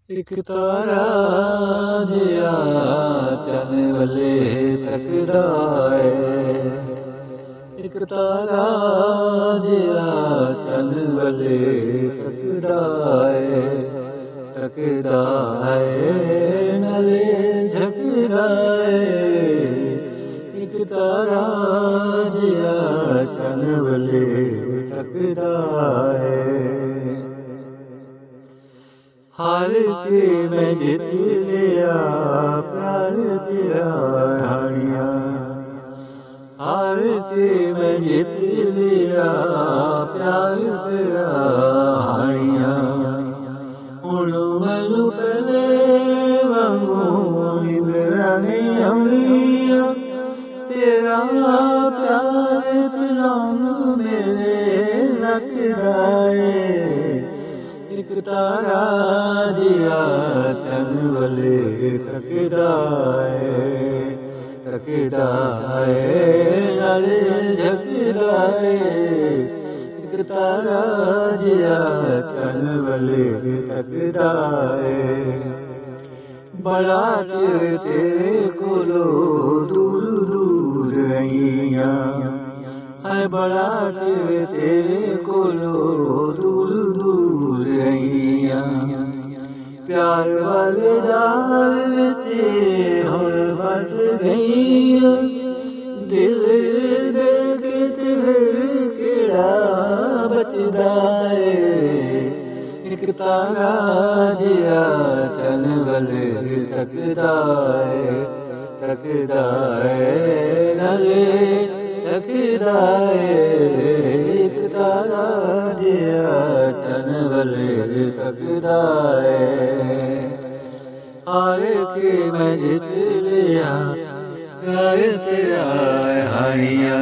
ਇੱਕ ਤਾਰਾ ਜਿਹਾ ਚੰਨ ਵੱਲੇ ਤੱਕਦਾ ਏ, ਇੱਕ ਤਾਰਾ ਜਿਹਾ ਚੰਨ ਵੱਲੇ ਤੱਕਦਾ ਏ ਨਾਲੇ ਝਕਦਾ ਏ। ਇੱਕ ਤਾਰਾ ਜਿਹਾ ਚੰਨ ਵੱਲੇ ਤੱਕਦਾ ਏ। हार के मैं जित लिया प्यार तेरा हानिया, हार के मैं जित लिया प्यार तेरा हानिया। हुण मैनू पहले वांगू निंदरा नहीं आउंदिया, तेरा प्यार तलाउं मेरे रखदा ए। एक तारा जिहा चंन वले तकदा ए नाले झकदा ए। एक तारा जिहा चंन वले तकदा ए। बड़ा चिर तेरे कोलों दूर दूर रहिया, है बड़ा चिर तेरे कोलों दूर दूर रहिया। प्यार वाले जाल विच हुण फस गईया, दिल दे के फिर किहड़ा बचदा ए। एक तारा जिहा चंन वले तकदा ए नाले तकदा ए। एक तारा जिहा चंन वले तकदा ए। हार के मैं जित लिया प्यार तेरा हानिया।